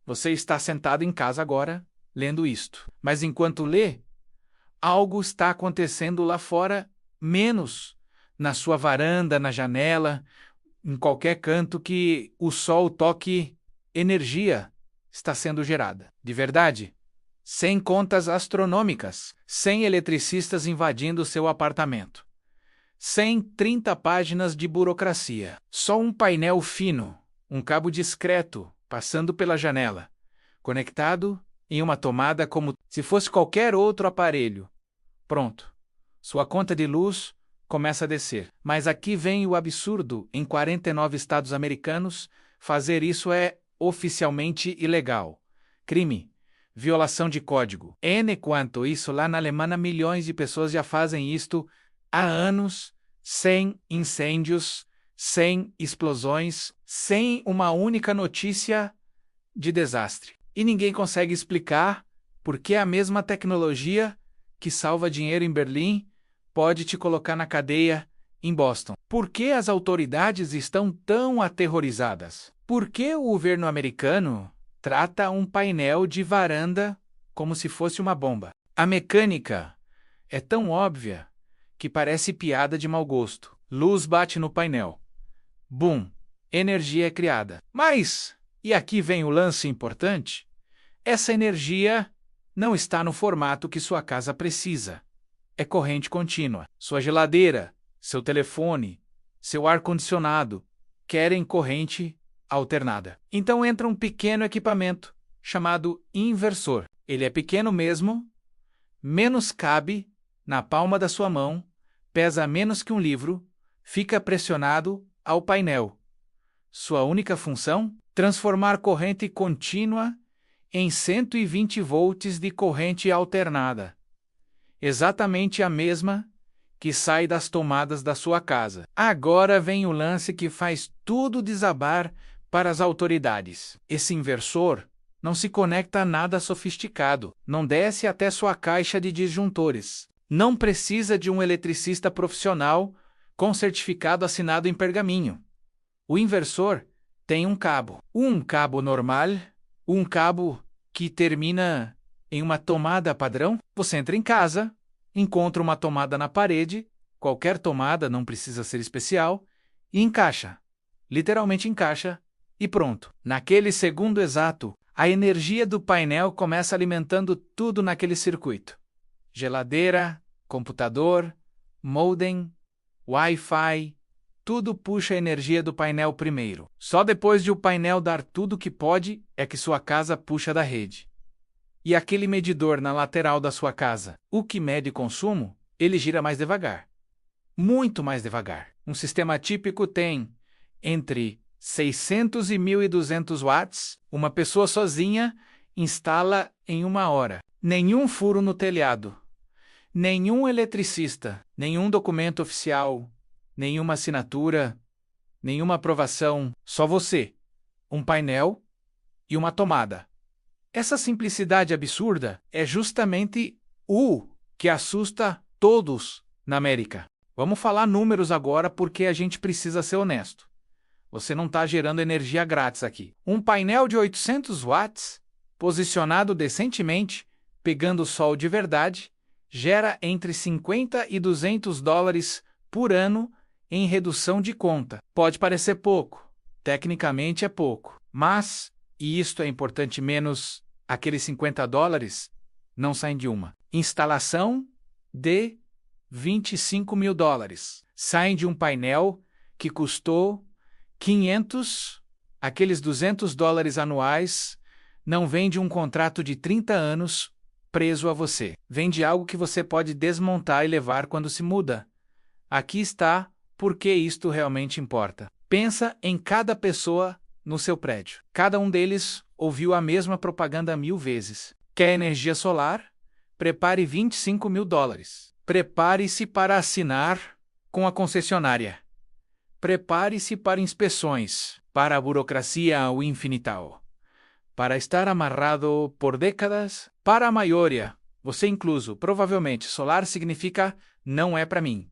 Você está sentado em casa agora, lendo isto. Mas enquanto lê, algo está acontecendo lá fora, menos na sua varanda, na janela, em qualquer canto que o sol toque, energia está sendo gerada. De verdade, sem contas astronômicas, sem eletricistas invadindo seu apartamento, sem 30 páginas de burocracia, só um painel fino, um cabo discreto passando pela janela, conectado em uma tomada como se fosse qualquer outro aparelho. Pronto. Sua conta de luz começa a descer. Mas aqui vem o absurdo: em 49 estados americanos, fazer isso é oficialmente ilegal. Crime. Violação de código. Quanto isso, lá na Alemanha, milhões de pessoas já fazem isto há anos, sem incêndios, sem explosões, sem uma única notícia de desastre. E ninguém consegue explicar por que a mesma tecnologia que salva dinheiro em Berlim pode te colocar na cadeia em Boston. Por que as autoridades estão tão aterrorizadas? Por que o governo americano trata um painel de varanda como se fosse uma bomba? A mecânica é tão óbvia que parece piada de mau gosto. Luz bate no painel. Bum! Energia é criada. Mas, e aqui vem o lance importante, essa energia não está no formato que sua casa precisa. É corrente contínua. Sua geladeira, seu telefone, seu ar-condicionado querem corrente alternada. Então entra um pequeno equipamento chamado inversor. Ele é pequeno mesmo, menos cabe na palma da sua mão, pesa menos que um livro, fica pressionado ao painel. Sua única função? Transformar corrente contínua em 120 volts de corrente alternada. Exatamente a mesma que sai das tomadas da sua casa. Agora vem o lance que faz tudo desabar para as autoridades. Esse inversor não se conecta a nada sofisticado, não desce até sua caixa de disjuntores. Não precisa de um eletricista profissional com certificado assinado em pergaminho. O inversor tem um cabo normal, um cabo que termina em uma tomada padrão. Você entra em casa, encontra uma tomada na parede, qualquer tomada, não precisa ser especial, e encaixa. Literalmente encaixa e pronto. Naquele segundo exato, a energia do painel começa alimentando tudo naquele circuito. Geladeira, computador, modem, Wi-Fi, tudo puxa a energia do painel primeiro. Só depois de o painel dar tudo que pode é que sua casa puxa da rede. E aquele medidor na lateral da sua casa, o que mede consumo, ele gira mais devagar. Muito mais devagar. Um sistema típico tem entre 600 e 1.200 watts. Uma pessoa sozinha instala em 1 hora. Nenhum furo no telhado. Nenhum eletricista, nenhum documento oficial, nenhuma assinatura, nenhuma aprovação, só você, um painel e uma tomada. Essa simplicidade absurda é justamente o que assusta todos na América. Vamos falar números agora porque a gente precisa ser honesto. Você não está gerando energia grátis aqui. Um painel de 800 watts, posicionado decentemente, pegando sol de verdade, gera entre 50 e 200 dólares por ano em redução de conta. Pode parecer pouco, tecnicamente é pouco, mas, e isto é importante menos, aqueles 50 dólares não saem de uma instalação de 25 mil dólares. Saem de um painel que custou 500, aqueles 200 dólares anuais não vem de um contrato de 30 anos preso a você. Vem de algo que você pode desmontar e levar quando se muda. Aqui está por que isto realmente importa. Pensa em cada pessoa no seu prédio. Cada um deles ouviu a mesma propaganda 1000 vezes. Quer energia solar? Prepare 25 mil dólares. Prepare-se para assinar com a concessionária. Prepare-se para inspeções, para a burocracia ao infinital. Para estar amarrado por décadas, para a maioria, você incluso, provavelmente solar significa não é para mim.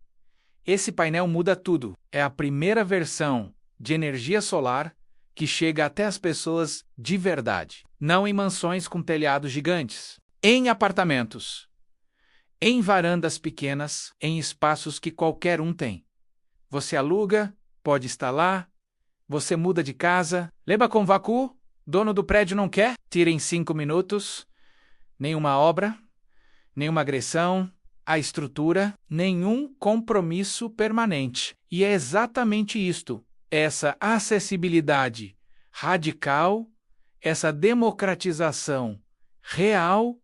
Esse painel muda tudo. É a primeira versão de energia solar que chega até as pessoas de verdade, não em mansões com telhados gigantes, em apartamentos, em varandas pequenas, em espaços que qualquer um tem. Você aluga, pode instalar, você muda de casa, leva com vácuo, dono do prédio não quer, tira em 5 minutos, nenhuma obra, nenhuma agressão à estrutura, nenhum compromisso permanente. E é exatamente isto, essa acessibilidade radical, essa democratização real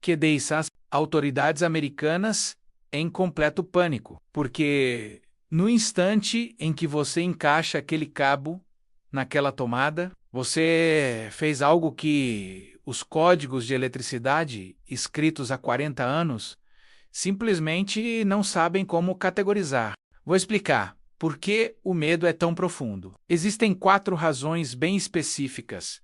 que deixa as autoridades americanas em completo pânico, porque no instante em que você encaixa aquele cabo naquela tomada, você fez algo que os códigos de eletricidade escritos há 40 anos simplesmente não sabem como categorizar. Vou explicar por que o medo é tão profundo. Existem 4 razões bem específicas,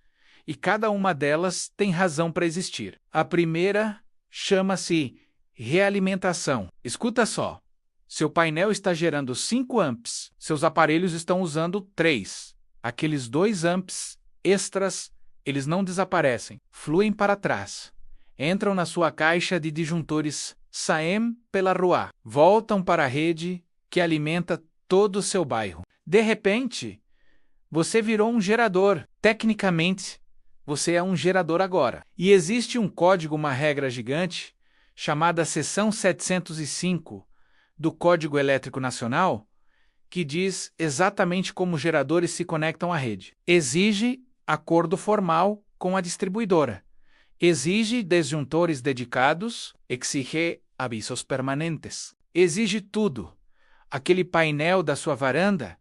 e cada uma delas tem razão para existir. A primeira chama-se realimentação. Escuta só. Seu painel está gerando 5 amps, seus aparelhos estão usando 3. Aqueles 2 amps extras, eles não desaparecem, fluem para trás. Entram na sua caixa de disjuntores, saem pela rua, voltam para a rede que alimenta todo o seu bairro. De repente, você virou um gerador. Tecnicamente, você é um gerador agora. E existe um código, uma regra gigante, chamada Seção 705 do Código Elétrico Nacional, que diz exatamente como os geradores se conectam à rede. Exige acordo formal com a distribuidora. Exige disjuntores dedicados, exige avisos permanentes. Exige tudo. Aquele painel da sua varanda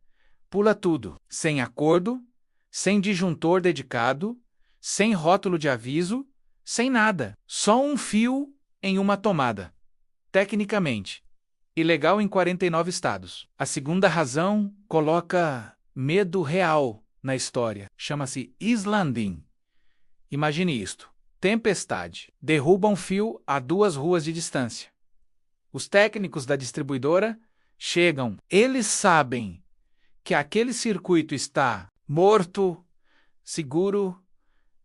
pula tudo, sem acordo, sem disjuntor dedicado, sem rótulo de aviso, sem nada. Só um fio em uma tomada. Tecnicamente, ilegal em 49 estados. A segunda razão coloca medo real na história. Chama-se islanding. Imagine isto. Tempestade. Derruba um fio a 2 ruas de distância. Os técnicos da distribuidora chegam. Eles sabem que aquele circuito está morto, seguro,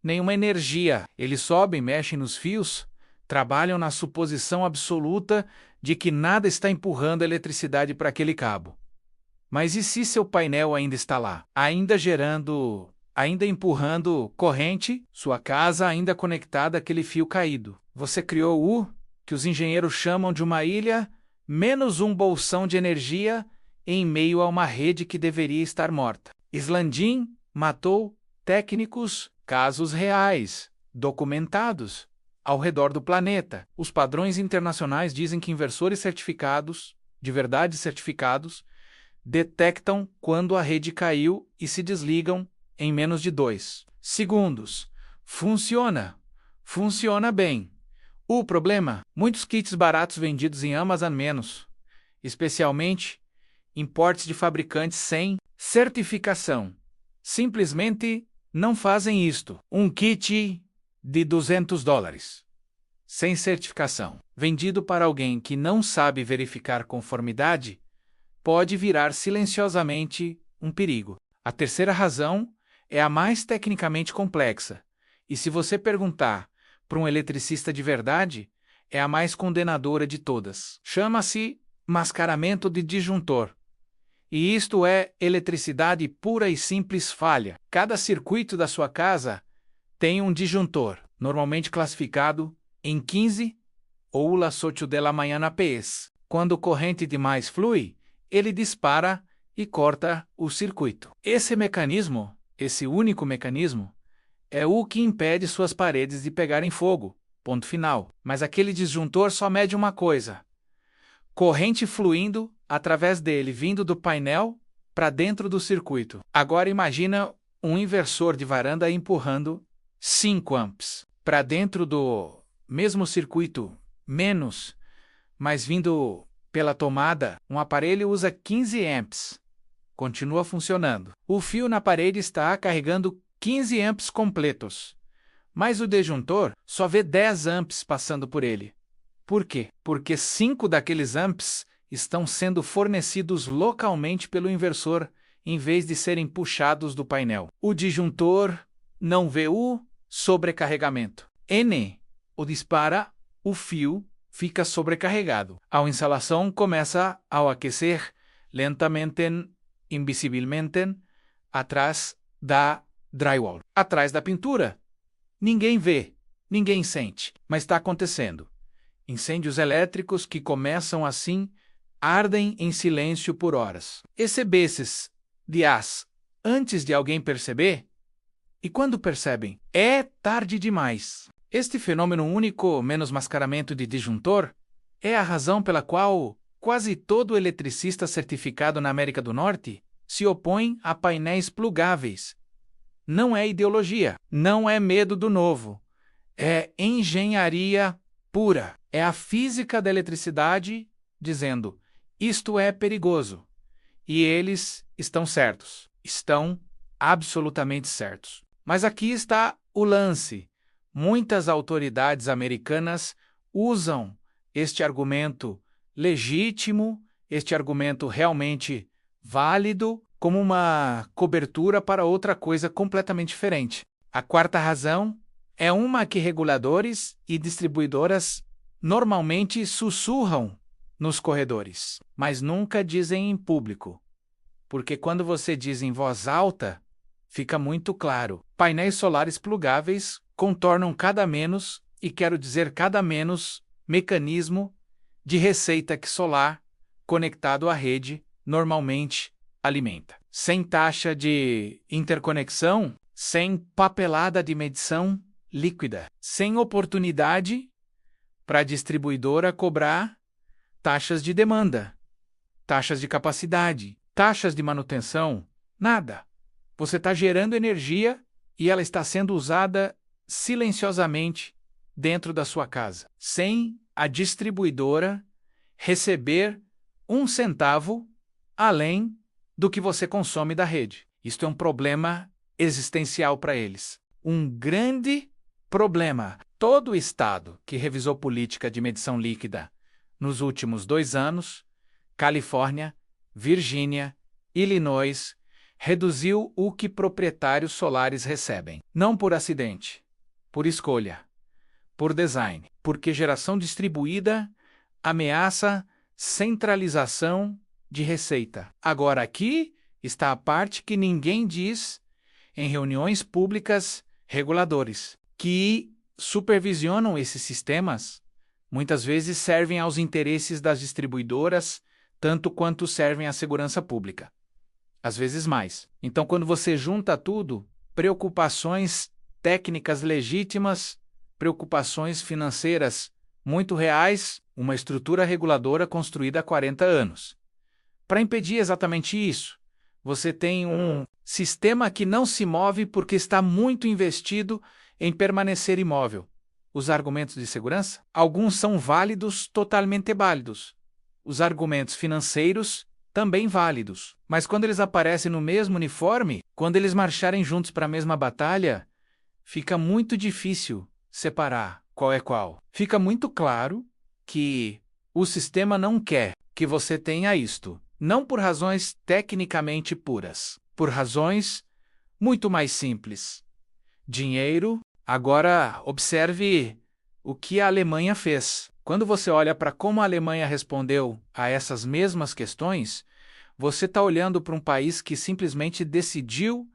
nenhuma energia. Eles sobem, mexem nos fios, trabalham na suposição absoluta de que nada está empurrando a eletricidade para aquele cabo. Mas e se seu painel ainda está lá, ainda gerando, ainda empurrando corrente, sua casa ainda conectada àquele fio caído? Você criou o que os engenheiros chamam de uma ilha menos um bolsão de energia em meio a uma rede que deveria estar morta. Islandin matou técnicos, casos reais, documentados, ao redor do planeta. Os padrões internacionais dizem que inversores certificados, de verdade certificados, detectam quando a rede caiu e se desligam em menos de 2 segundos. Funciona. Funciona bem. O problema? Muitos kits baratos vendidos em Amazon menos, especialmente importes de fabricantes sem certificação. Simplesmente não fazem isto. Um kit de $200, sem certificação, vendido para alguém que não sabe verificar conformidade, pode virar silenciosamente um perigo. A terceira razão é a mais tecnicamente complexa, e se você perguntar para um eletricista de verdade, é a mais condenadora de todas. Chama-se mascaramento de disjuntor. E isto é eletricidade pura e simples falha. Cada circuito da sua casa tem um disjuntor, normalmente classificado em 15 ou las 8 de la mañana PS. Quando corrente demais flui, ele dispara e corta o circuito. Esse mecanismo, esse único mecanismo, é o que impede suas paredes de pegarem fogo. Ponto final. Mas aquele disjuntor só mede uma coisa: corrente fluindo através dele, vindo do painel para dentro do circuito. Agora imagina um inversor de varanda empurrando 5 amps para dentro do mesmo circuito, menos, mas vindo pela tomada. Um aparelho usa 15 amps. Continua funcionando. O fio na parede está carregando 15 amps completos, mas o disjuntor só vê 10 amps passando por ele. Por quê? Porque 5 daqueles amps estão sendo fornecidos localmente pelo inversor em vez de serem puxados do painel. O disjuntor não vê o sobrecarregamento. N o dispara, o fio fica sobrecarregado. A instalação começa a aquecer lentamente, invisivelmente, atrás da drywall, atrás da pintura. Ninguém vê, ninguém sente, mas está acontecendo. Incêndios elétricos que começam assim ardem em silêncio por horas. Recebesses de as antes de alguém perceber? E quando percebem, é tarde demais. Este fenômeno único, menos mascaramento de disjuntor, é a razão pela qual quase todo eletricista certificado na América do Norte se opõe a painéis plugáveis. Não é ideologia, não é medo do novo, é engenharia pura. É a física da eletricidade dizendo: isto é perigoso. E eles estão certos, estão absolutamente certos. Mas aqui está o lance. Muitas autoridades americanas usam este argumento legítimo, este argumento realmente válido, como uma cobertura para outra coisa completamente diferente. A quarta razão é uma que reguladores e distribuidoras normalmente sussurram nos corredores, mas nunca dizem em público. Porque quando você diz em voz alta, fica muito claro. Painéis solares plugáveis contornam cada menos, e quero dizer cada menos, mecanismo de receita que solar, conectado à rede, normalmente alimenta. Sem taxa de interconexão, sem papelada de medição líquida, sem oportunidade para a distribuidora cobrar taxas de demanda, taxas de capacidade, taxas de manutenção, nada. Você está gerando energia e ela está sendo usada silenciosamente dentro da sua casa, sem a distribuidora receber um centavo além do que você consome da rede. Isto é um problema existencial para eles. Um grande problema. Todo o estado que revisou política de medição líquida nos últimos 2 anos, Califórnia, Virgínia, Illinois, reduziu o que proprietários solares recebem. Não por acidente, por escolha, por design, porque geração distribuída ameaça centralização de receita. Agora aqui está a parte que ninguém diz em reuniões públicas reguladores, que supervisionam esses sistemas, muitas vezes servem aos interesses das distribuidoras, tanto quanto servem à segurança pública. Às vezes mais. Então, quando você junta tudo, preocupações técnicas legítimas, preocupações financeiras muito reais, uma estrutura reguladora construída há 40 anos. Para impedir exatamente isso, você tem um sistema que não se move porque está muito investido em permanecer imóvel. Os argumentos de segurança? Alguns são válidos, totalmente válidos. Os argumentos financeiros? Também válidos. Mas quando eles aparecem no mesmo uniforme, quando eles marcharem juntos para a mesma batalha, fica muito difícil separar qual é qual. Fica muito claro que o sistema não quer que você tenha isto, não por razões tecnicamente puras, por razões muito mais simples. Dinheiro. Agora, observe o que a Alemanha fez. Quando você olha para como a Alemanha respondeu a essas mesmas questões, você está olhando para um país que simplesmente decidiu,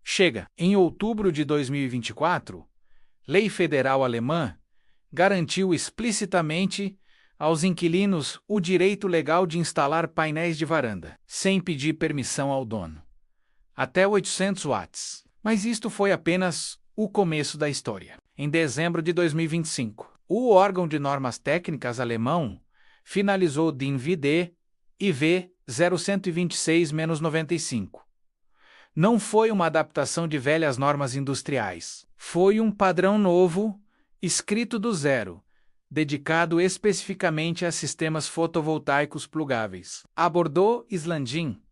chega. Em outubro de 2024, lei federal alemã garantiu explicitamente aos inquilinos o direito legal de instalar painéis de varanda, sem pedir permissão ao dono. Até 800 watts. Mas isto foi apenas o começo da história. Em dezembro de 2025, o órgão de normas técnicas alemão finalizou DIN VD IV 0126-95. Não foi uma adaptação de velhas normas industriais. Foi um padrão novo, escrito do zero, dedicado especificamente a sistemas fotovoltaicos plugáveis. Abordou Islandin,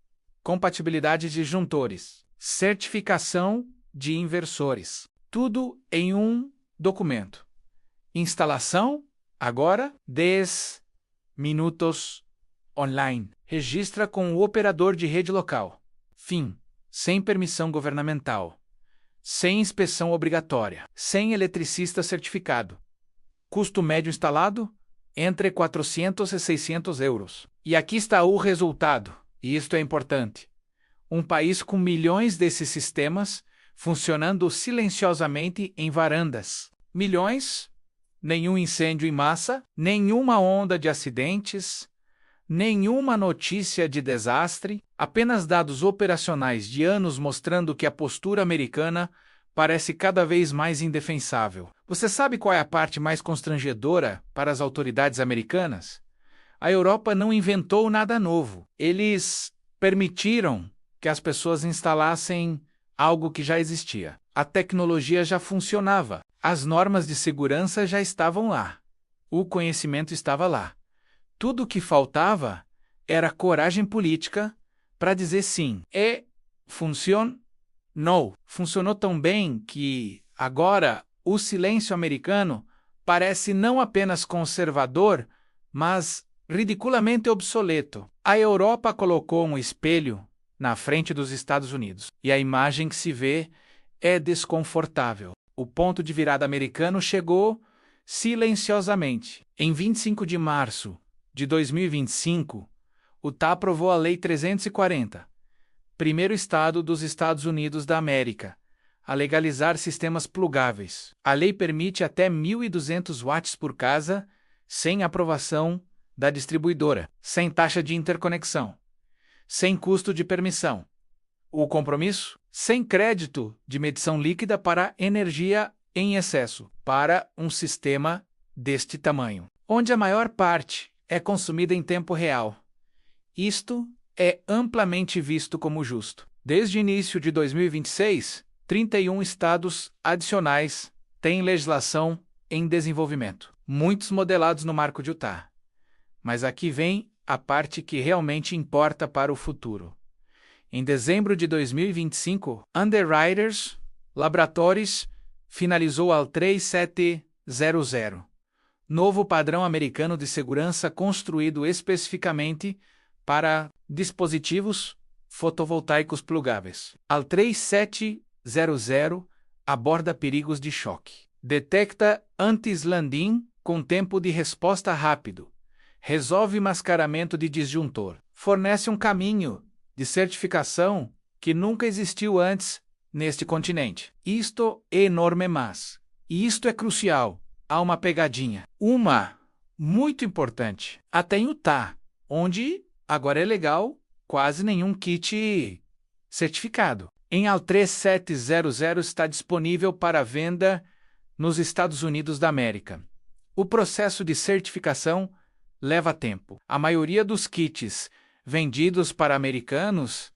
compatibilidade de disjuntores, certificação de inversores. Tudo em um documento. Instalação, agora, 10 minutos online. Registra com o operador de rede local. Fim. Sem permissão governamental. Sem inspeção obrigatória. Sem eletricista certificado. Custo médio instalado? Entre 400 e 600 euros. E aqui está o resultado, e isto é importante. Um país com milhões desses sistemas funcionando silenciosamente em varandas. Milhões? Nenhum incêndio em massa, nenhuma onda de acidentes, nenhuma notícia de desastre, apenas dados operacionais de anos mostrando que a postura americana parece cada vez mais indefensável. Você sabe qual é a parte mais constrangedora para as autoridades americanas? A Europa não inventou nada novo. Eles permitiram que as pessoas instalassem algo que já existia. A tecnologia já funcionava. As normas de segurança já estavam lá. O conhecimento estava lá. Tudo o que faltava era coragem política para dizer sim. E funcionou. Funcionou tão bem que, agora, o silêncio americano parece não apenas conservador, mas ridiculamente obsoleto. A Europa colocou um espelho na frente dos Estados Unidos, e a imagem que se vê é desconfortável. O ponto de virada americano chegou silenciosamente. Em 25 de março de 2025, Utah aprovou a Lei 340, primeiro estado dos Estados Unidos da América, a legalizar sistemas plugáveis. A lei permite até 1.200 watts por casa, sem aprovação da distribuidora, sem taxa de interconexão, sem custo de permissão. O compromisso? Sem crédito de medição líquida para energia em excesso, para um sistema deste tamanho, onde a maior parte é consumida em tempo real. Isto é amplamente visto como justo. Desde o início de 2026, 31 estados adicionais têm legislação em desenvolvimento, muitos modelados no marco de Utah. Mas aqui vem a parte que realmente importa para o futuro. Em dezembro de 2025, Underwriters Laboratories finalizou a 3700, novo padrão americano de segurança construído especificamente para dispositivos fotovoltaicos plugáveis. A 3700 aborda perigos de choque, detecta anti-slanding com tempo de resposta rápido, resolve mascaramento de disjuntor, fornece um caminho de certificação que nunca existiu antes neste continente. Isto é enorme, e isto é crucial. Há uma pegadinha. Uma muito importante. Até em Utah, onde agora é legal quase nenhum kit certificado. Em AL 3700 está disponível para venda nos Estados Unidos da América. O processo de certificação leva tempo. A maioria dos kits vendidos para americanos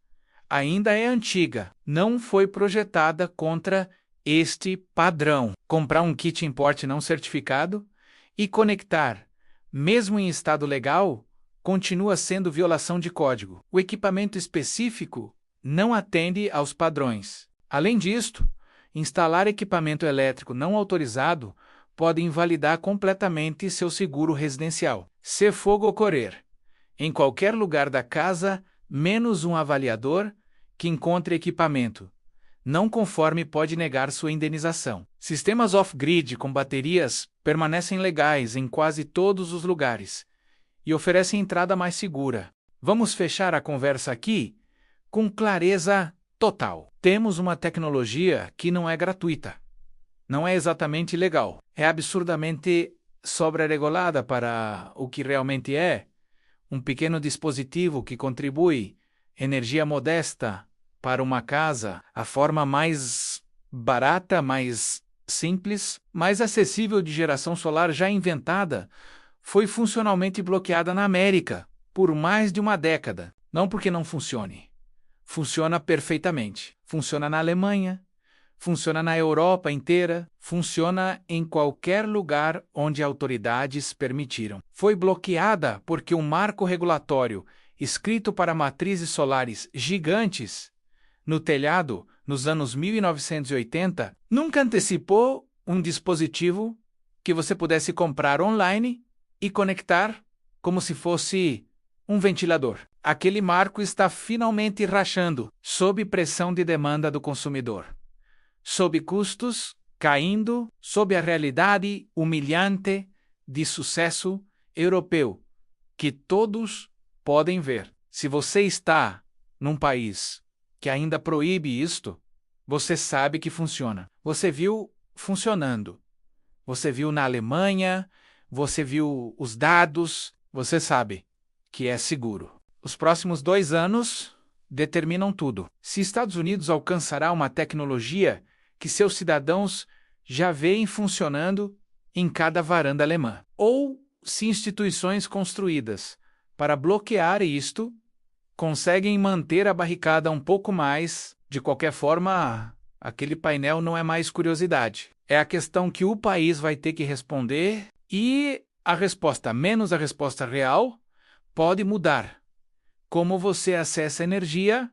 ainda é antiga, não foi projetada contra este padrão. Comprar um kit import não certificado e conectar, mesmo em estado legal, continua sendo violação de código. O equipamento específico não atende aos padrões. Além disto, instalar equipamento elétrico não autorizado pode invalidar completamente seu seguro residencial. Se fogo ocorrer em qualquer lugar da casa, menos um avaliador que encontre equipamento não conforme pode negar sua indenização. Sistemas off-grid com baterias permanecem legais em quase todos os lugares e oferecem entrada mais segura. Vamos fechar a conversa aqui com clareza total. Temos uma tecnologia que não é gratuita. Não é exatamente legal. É absurdamente sobre-regulada para o que realmente é. Um pequeno dispositivo que contribui energia modesta para uma casa, a forma mais barata, mais simples, mais acessível de geração solar já inventada, foi funcionalmente bloqueada na América por mais de uma década. Não porque não funcione. Funciona perfeitamente. Funciona na Alemanha, funciona na Europa inteira, funciona em qualquer lugar onde autoridades permitiram. Foi bloqueada porque um marco regulatório escrito para matrizes solares gigantes no telhado nos anos 1980 nunca antecipou um dispositivo que você pudesse comprar online e conectar como se fosse Um ventilador. Aquele marco está finalmente rachando, sob pressão de demanda do consumidor. Sob custos caindo, sob a realidade humilhante de sucesso europeu, que todos podem ver. Se você está num país que ainda proíbe isto, você sabe que funciona. Você viu funcionando. Você viu na Alemanha, você viu os dados, você sabe que é seguro. Os próximos 2 anos determinam tudo. Se Estados Unidos alcançará uma tecnologia que seus cidadãos já veem funcionando em cada varanda alemã, ou se instituições construídas para bloquear isto conseguem manter a barricada um pouco mais, de qualquer forma, aquele painel não é mais curiosidade. É a questão que o país vai ter que responder e a resposta, menos a resposta real, pode mudar como você acessa energia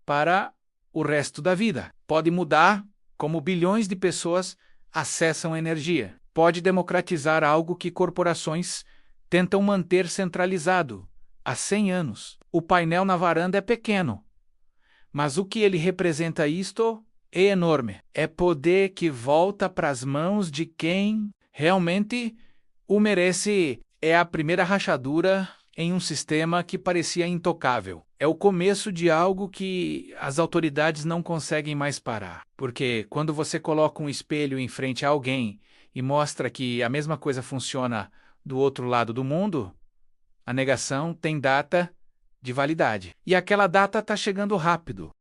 para o resto da vida. Pode mudar como bilhões de pessoas acessam energia. Pode democratizar algo que corporações tentam manter centralizado há 100 anos. O painel na varanda é pequeno, mas o que ele representa isto é enorme. É poder que volta para as mãos de quem realmente o merece. É a primeira rachadura em um sistema que parecia intocável. É o começo de algo que as autoridades não conseguem mais parar. Porque quando você coloca um espelho em frente a alguém e mostra que a mesma coisa funciona do outro lado do mundo, a negação tem data de validade. E aquela data está chegando rápido.